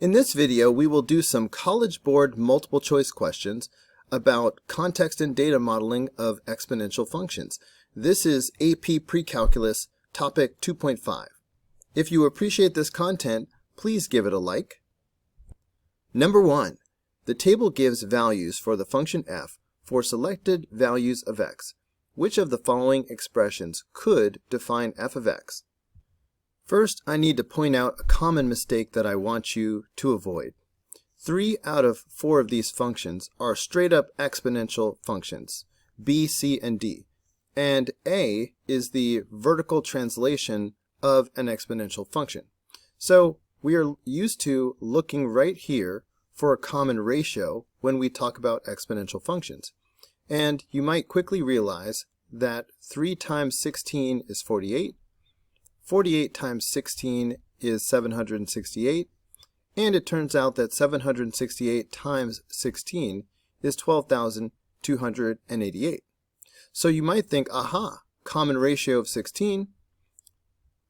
In this video, we will do some College Board multiple choice questions about context and data modeling of exponential functions. This is AP Pre-Calculus Topic 2.5. If you appreciate this content, please give it a like. Number 1. The table gives values for the function f for selected values of x. Which of the following expressions could define f of x? First, I need to point out a common mistake that I want you to avoid. 3 out of 4 of these functions are straight-up exponential functions, b, c, and d, and a is the vertical translation of an exponential function. So we are used to looking right here for a common ratio when we talk about exponential functions. And you might quickly realize that 3 times 16 is 48, 48 times 16 is 768, and it turns out that 768 times 16 is 12,288. So you might think, aha, common ratio of 16.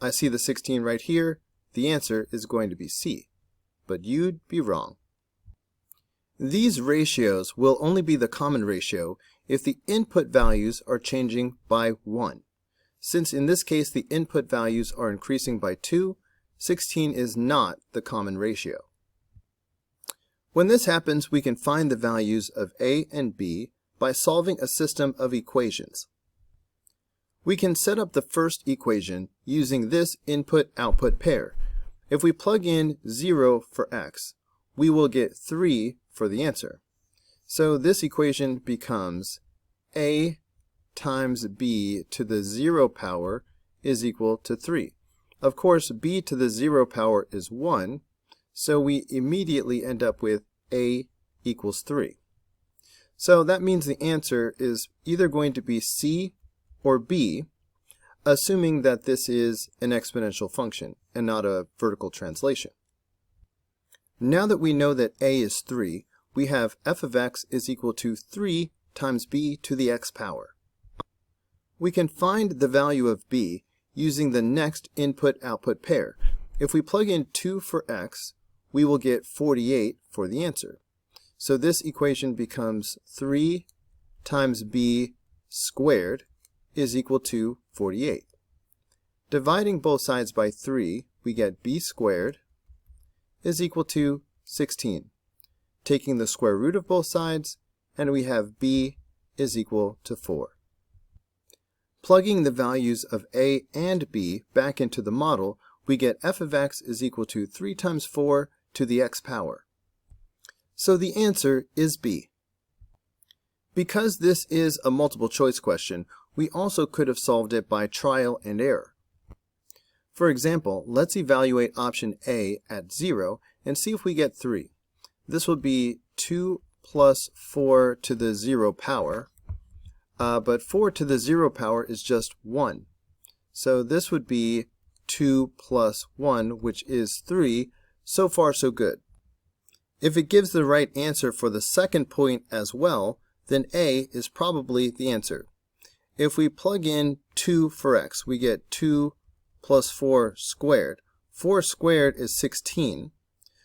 I see the 16 right here. The answer is going to be C, but you'd be wrong. These ratios will only be the common ratio if the input values are changing by 1. Since in this case the input values are increasing by 2, 16 is not the common ratio. When this happens, we can find the values of a and b by solving a system of equations. We can set up the first equation using this input-output pair. If we plug in 0 for x, we will get 3 for the answer. So this equation becomes a times b to the 0 power is equal to 3. Of course, b to the 0 power is 1, so we immediately end up with a equals 3. So that means the answer is either going to be C or B, assuming that this is an exponential function and not a vertical translation. Now that we know that a is 3, we have f of x is equal to 3 times b to the x power. We can find the value of b using the next input-output pair. If we plug in 2 for x, we will get 48 for the answer. So this equation becomes 3 times b squared is equal to 48. Dividing both sides by 3, we get b squared is equal to 16. Taking the square root of both sides, and we have b is equal to 4. Plugging the values of a and b back into the model, we get f of x is equal to 3 times 4 to the x power. So the answer is B. Because this is a multiple choice question, we also could have solved it by trial and error. For example, let's evaluate option A at 0 and see if we get 3. This would be 2 plus 4 to the 0 power. But 4 to the 0 power is just 1. So this would be 2 plus 1, which is 3. So far, so good. If it gives the right answer for the second point as well, then A is probably the answer. If we plug in 2 for x, we get 2 plus 4 squared. 4 squared is 16.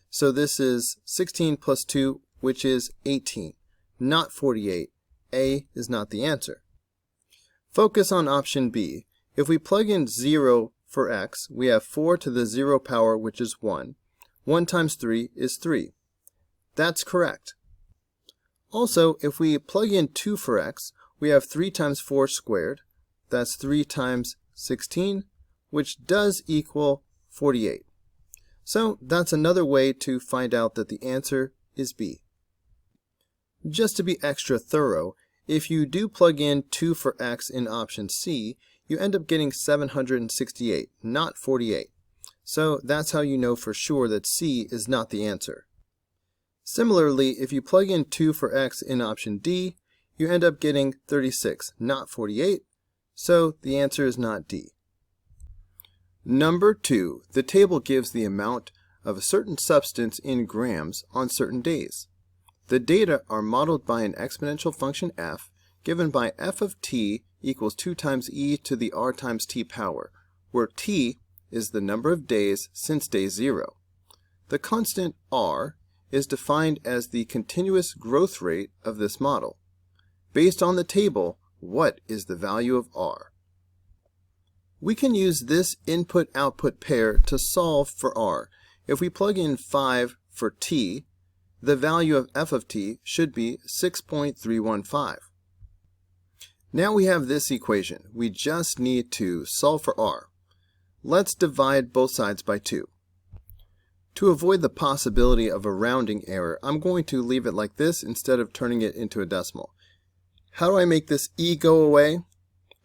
So this is 16 plus 2, which is 18, not 48. A is not the answer. Focus on option B. If we plug in 0 for x, we have 4 to the 0 power, which is 1. 1 times 3 is 3. That's correct. Also, if we plug in 2 for x, we have 3 times 4 squared. That's 3 times 16, which does equal 48. So that's another way to find out that the answer is B. Just to be extra thorough, if you do plug in 2 for x in option C, you end up getting 768, not 48. So that's how you know for sure that C is not the answer. Similarly, if you plug in 2 for x in option D, you end up getting 36, not 48. So the answer is not D. Number 2, the table gives the amount of a certain substance in grams on certain days. The data are modeled by an exponential function f given by f of t equals 2 times e to the r times t power, where t is the number of days since day 0. The constant r is defined as the continuous growth rate of this model. Based on the table, what is the value of r? We can use this input-output pair to solve for r. If we plug in 5 for t, the value of f of t should be 6.315. Now we have this equation. We just need to solve for r. Let's divide both sides by 2. To avoid the possibility of a rounding error, I'm going to leave it like this instead of turning it into a decimal. How do I make this e go away?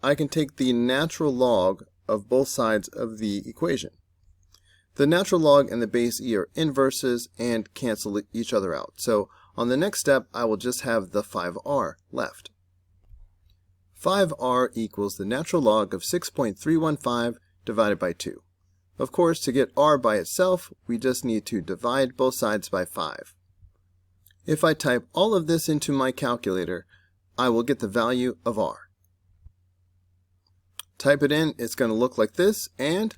I can take the natural log of both sides of the equation. The natural log and the base e are inverses and cancel each other out. So on the next step, I will just have the 5r left. 5r equals the natural log of 6.315 divided by 2. Of course, to get r by itself, we just need to divide both sides by 5. If I type all of this into my calculator, I will get the value of r. Type it in, it's going to look like this, and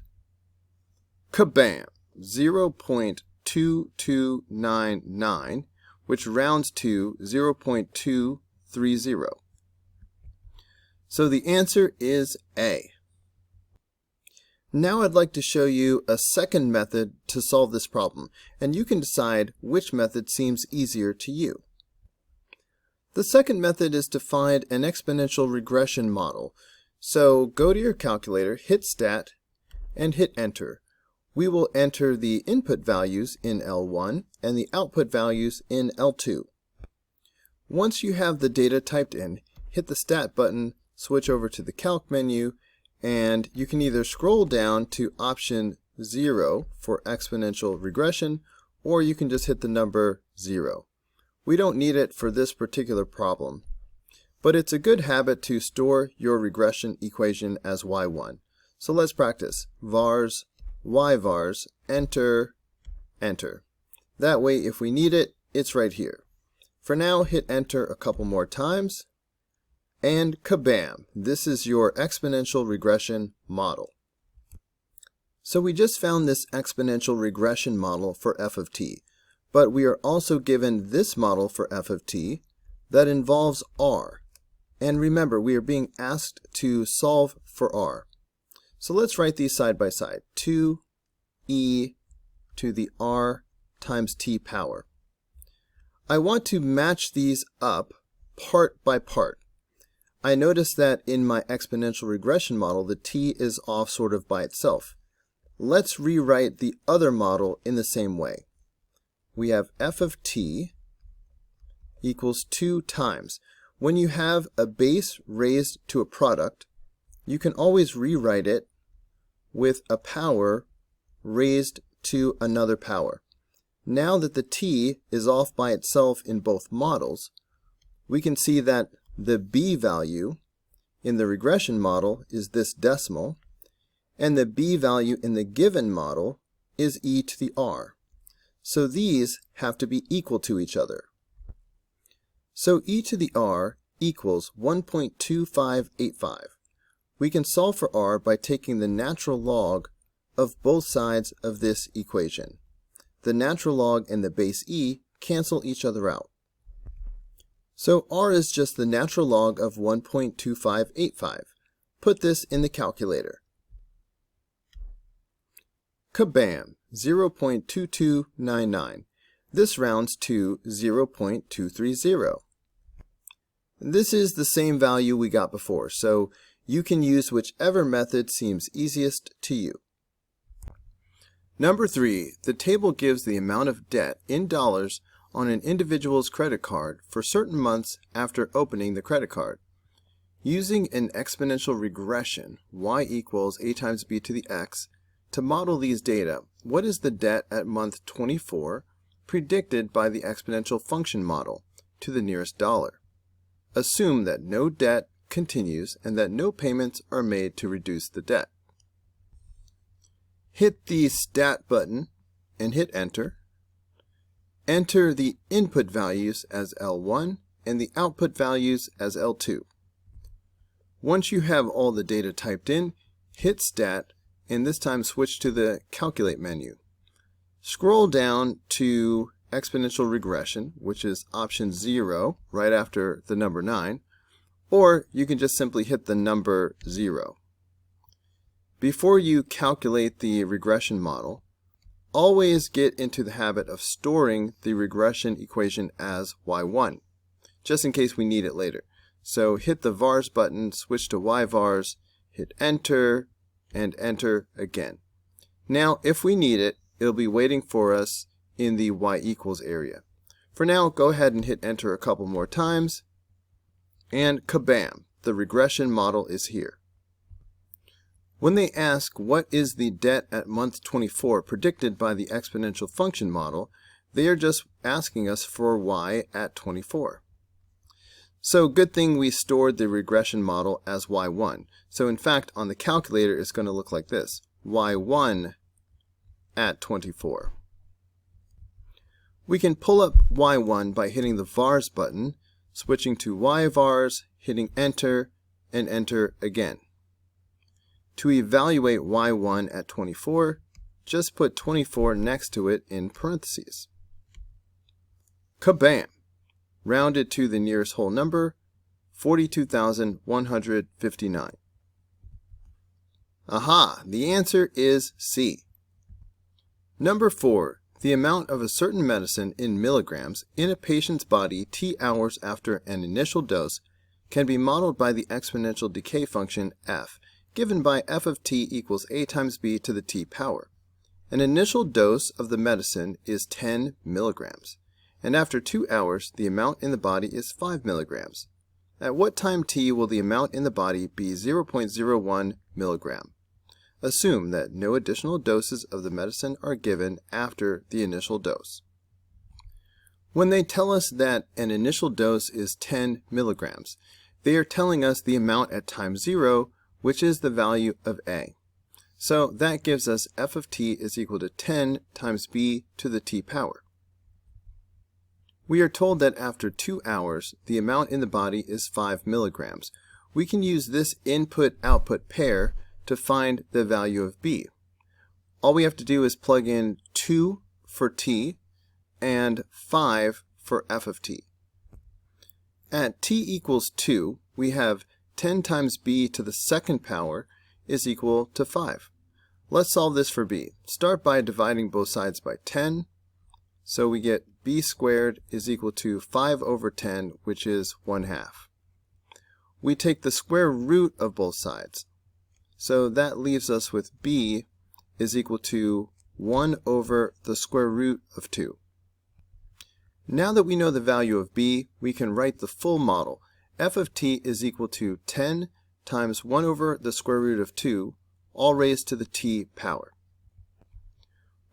kabam! 0.2299, which rounds to 0.230. So the answer is A. Now I'd like to show you a second method to solve this problem, and you can decide which method seems easier to you. The second method is to find an exponential regression model. So go to your calculator, hit Stat, and hit Enter. We will enter the input values in L1 and the output values in L2. Once you have the data typed in, hit the Stat button, switch over to the Calc menu, and you can either scroll down to option 0 for exponential regression, or you can just hit the number 0. We don't need it for this particular problem, but it's a good habit to store your regression equation as y1. So let's practice. Vars, yvars, enter, enter. That way, if we need it, it's right here. For now, hit enter a couple more times, and kabam! This is your exponential regression model. So we just found this exponential regression model for f of t, but we are also given this model for f of t that involves r. And remember, we are being asked to solve for r. So let's write these side by side. 2e to the r times t power. I want to match these up part by part. I notice that in my exponential regression model, the t is off sort of by itself. Let's rewrite the other model in the same way. We have f of t equals 2 times. When you have a base raised to a product, you can always rewrite it with a power raised to another power. Now that the t is off by itself in both models, we can see that the b value in the regression model is this decimal, and the b value in the given model is e to the r. So these have to be equal to each other. So e to the r equals 1.2585. We can solve for r by taking the natural log of both sides of this equation. The natural log and the base e cancel each other out. So r is just the natural log of 1.2585. Put this in the calculator. Kabam! 0.2299. This rounds to 0.230. This is the same value we got before, so you can use whichever method seems easiest to you. Number 3, the table gives the amount of debt in dollars on an individual's credit card for certain months after opening the credit card. Using an exponential regression, y equals a times b to the x, to model these data, what is the debt at month 24 predicted by the exponential function model to the nearest dollar? Assume that no debt continues and that no payments are made to reduce the debt. Hit the Stat button and hit Enter. Enter the input values as L1 and the output values as L2. Once you have all the data typed in, hit Stat and this time switch to the Calculate menu. Scroll down to exponential regression, which is option 0 right after the number 9, or you can just simply hit the number 0. Before you calculate the regression model, always get into the habit of storing the regression equation as y1, just in case we need it later. So hit the vars button, switch to yvars, hit enter, and enter again. Now, if we need it, it'll be waiting for us in the y equals area. For now, go ahead and hit enter a couple more times, and kabam, the regression model is here. When they ask what is the debt at month 24 predicted by the exponential function model, they are just asking us for y at 24. So good thing we stored the regression model as y1. So in fact, on the calculator, it's going to look like this: y1 at 24. We can pull up y1 by hitting the vars button, switching to yvars, hitting enter, and enter again. To evaluate y1 at 24, just put 24 next to it in parentheses. Kabam! Rounded to the nearest whole number, 42,159. Aha! The answer is C. Number 4. The amount of a certain medicine in milligrams in a patient's body t hours after an initial dose can be modeled by the exponential decay function f, given by f of t equals a times b to the t power. An initial dose of the medicine is 10 milligrams, and after 2 hours, the amount in the body is 5 milligrams. At what time t will the amount in the body be 0.01 milligram? Assume that no additional doses of the medicine are given after the initial dose. When they tell us that an initial dose is 10 milligrams, they are telling us the amount at time 0, which is the value of a. So that gives us f of t is equal to 10 times b to the t power. We are told that after 2 hours, the amount in the body is 5 milligrams. We can use this input-output pair to find the value of b. All we have to do is plug in 2 for t and 5 for f of t. At t equals 2, we have 10 times b to the second power is equal to 5. Let's solve this for b. Start by dividing both sides by 10. So we get b squared is equal to 5 over 10, which is 1/2. We take the square root of both sides. So that leaves us with b is equal to 1 over the square root of 2. Now that we know the value of b, we can write the full model. F of t is equal to 10 times 1 over the square root of 2, all raised to the t power.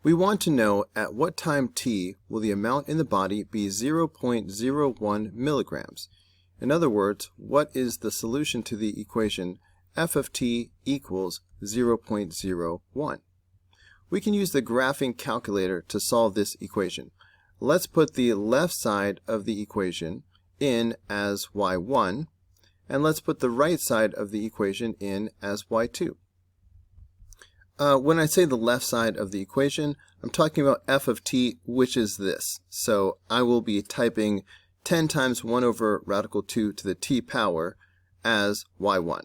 We want to know at what time t will the amount in the body be 0.01 milligrams. In other words, what is the solution to the equation f of t equals 0.01? We can use the graphing calculator to solve this equation. Let's put the left side of the equation in as y1, and let's put the right side of the equation in as y2. When I say the left side of the equation, I'm talking about f of t, which is this. So I will be typing 10 times 1 over radical 2 to the t power as y1.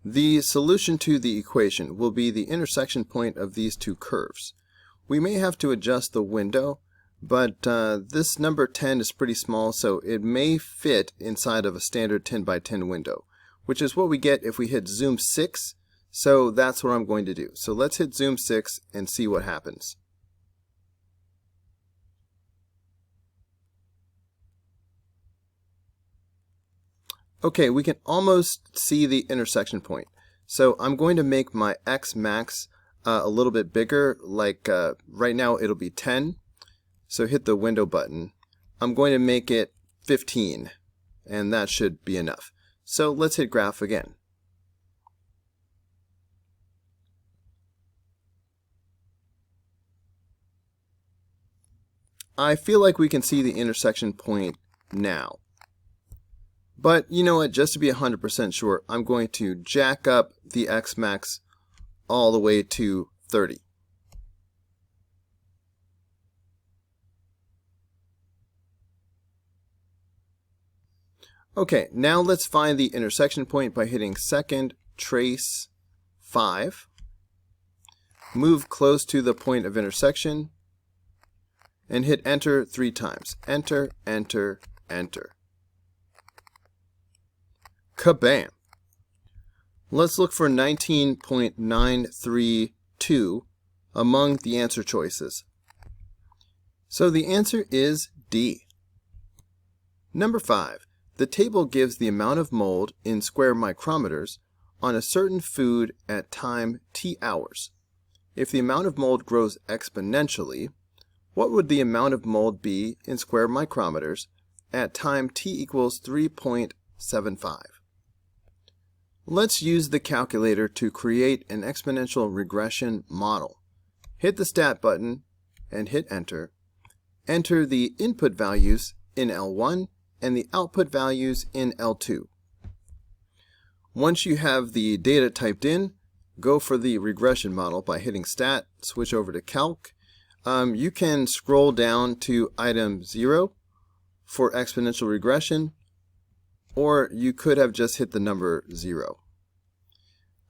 The solution to the equation will be the intersection point of these two curves. We may have to adjust the window, but this number 10 is pretty small, so it may fit inside of a standard 10 by 10 window, which is what we get if we hit zoom 6. So that's what I'm going to do. So let's hit zoom 6 and see what happens. Okay, we can almost see the intersection point. So I'm going to make my x max a little bit bigger, like right now it'll be 10. So hit the window button. I'm going to make it 15, and that should be enough. So let's hit graph again. I feel like we can see the intersection point now. But you know what, just to be 100% sure, I'm going to jack up the x max all the way to 30. Okay, now let's find the intersection point by hitting second trace 5. Move close to the point of intersection and hit enter 3 times. Enter, enter, enter. Kabam! Let's look for 19.932 among the answer choices. So the answer is D. Number 5. The table gives the amount of mold in square micrometers on a certain food at time t hours. If the amount of mold grows exponentially, what would the amount of mold be in square micrometers at time t equals 3.75? Let's use the calculator to create an exponential regression model. Hit the Stat button and hit Enter. Enter the input values in L1 and the output values in L2. Once you have the data typed in, go for the regression model by hitting Stat, switch over to Calc. You can scroll down to item 0 for exponential regression, or you could have just hit the number 0.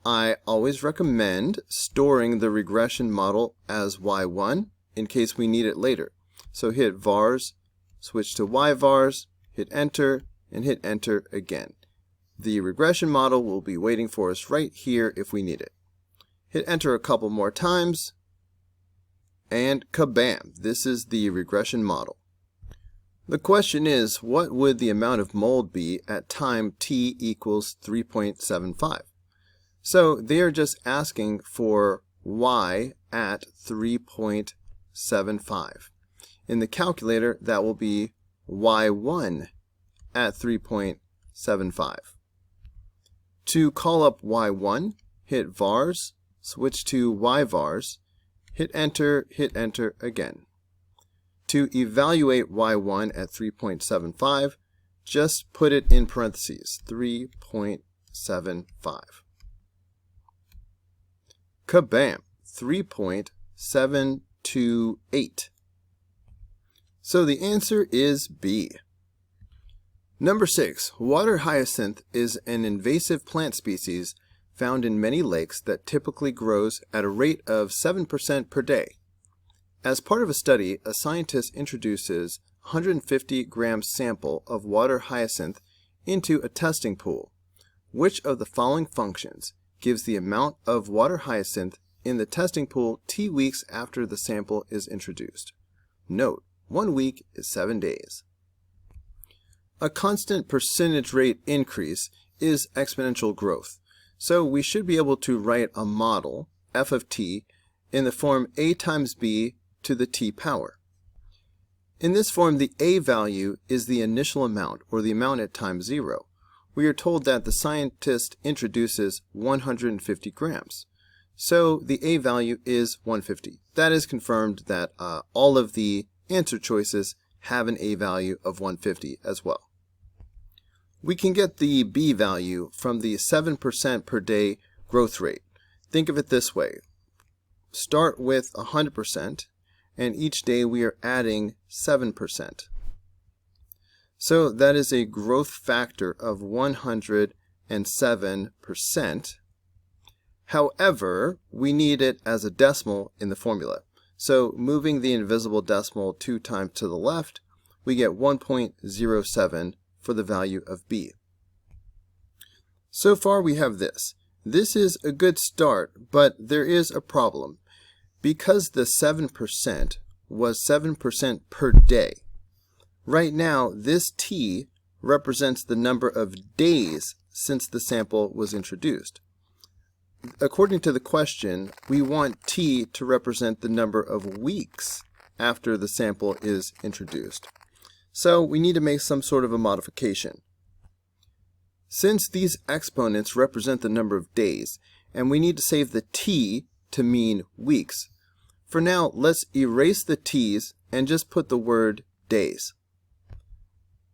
I always recommend storing the regression model as y1 in case we need it later. So hit vars, switch to yvars, hit enter, and hit enter again. The regression model will be waiting for us right here if we need it. Hit enter a couple more times, and kabam! This is the regression model. The question is, what would the amount of mold be at time t equals 3.75? So they are just asking for y at 3.75. In the calculator, that will be y1 at 3.75. To call up y1, hit vars, switch to yvars, hit enter again. To evaluate y1 at 3.75, just put it in parentheses, 3.75. Kabam! 3.728. So the answer is B. Number 6. Water hyacinth is an invasive plant species found in many lakes that typically grows at a rate of 7% per day. As part of a study, a scientist introduces a 150-gram sample of water hyacinth into a testing pool. Which of the following functions gives the amount of water hyacinth in the testing pool t weeks after the sample is introduced? Note, 1 week is 7 days. A constant percentage rate increase is exponential growth. So we should be able to write a model, f of t, in the form a times b to the t power. In this form, the a value is the initial amount, or the amount at time 0. We are told that the scientist introduces 150 grams. So the a value is 150. That is confirmed that all of the answer choices have an a value of 150 as well. We can get the b value from the 7% per day growth rate. Think of it this way. Start with 100%, and each day we are adding 7%. So that is a growth factor of 107%. However, we need it as a decimal in the formula. So moving the invisible decimal 2 times to the left, we get 1.07 for the value of b. So far we have this. This is a good start, but there is a problem. Because the 7% was 7% per day, right now this t represents the number of days since the sample was introduced. According to the question, we want t to represent the number of weeks after the sample is introduced. So we need to make some sort of a modification. Since these exponents represent the number of days, and we need to save the t to mean weeks, for now let's erase the t's and just put the word days.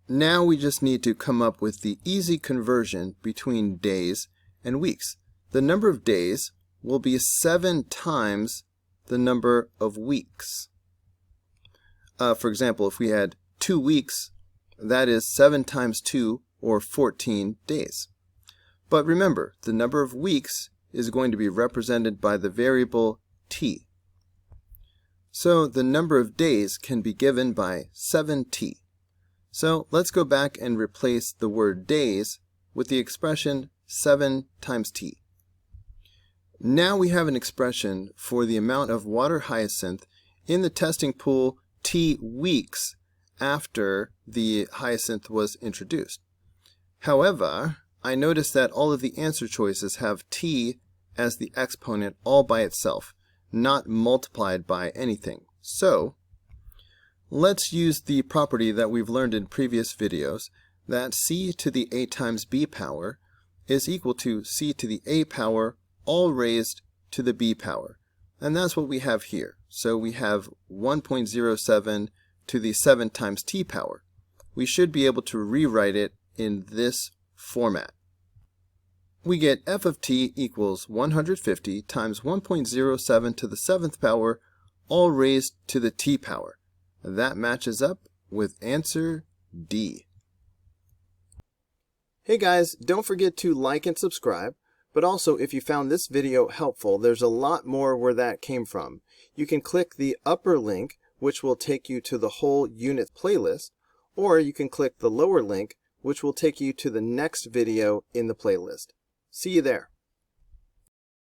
Now we just need to come up with the easy conversion between days and weeks. The number of days will be 7 times the number of weeks. For example, if we had 2 weeks, that is 7 times 2, or 14 days. But remember, the number of weeks is going to be represented by the variable t. So the number of days can be given by 7t. So let's go back and replace the word days with the expression 7 times t. Now we have an expression for the amount of water hyacinth in the testing pool t weeks after the hyacinth was introduced. However, I noticed that all of the answer choices have t as the exponent all by itself, not multiplied by anything. So let's use the property that we've learned in previous videos, that c to the a times b power is equal to c to the a power all raised to the b power. And that's what we have here. So we have 1.07 to the 7 times t power. We should be able to rewrite it in this format. We get f of t equals 150 times 1.07 to the 7th power all raised to the t power. That matches up with answer D. Hey guys, don't forget to like and subscribe. But also, if you found this video helpful, there's a lot more where that came from. You can click the upper link, which will take you to the whole unit playlist, or you can click the lower link, which will take you to the next video in the playlist. See you there.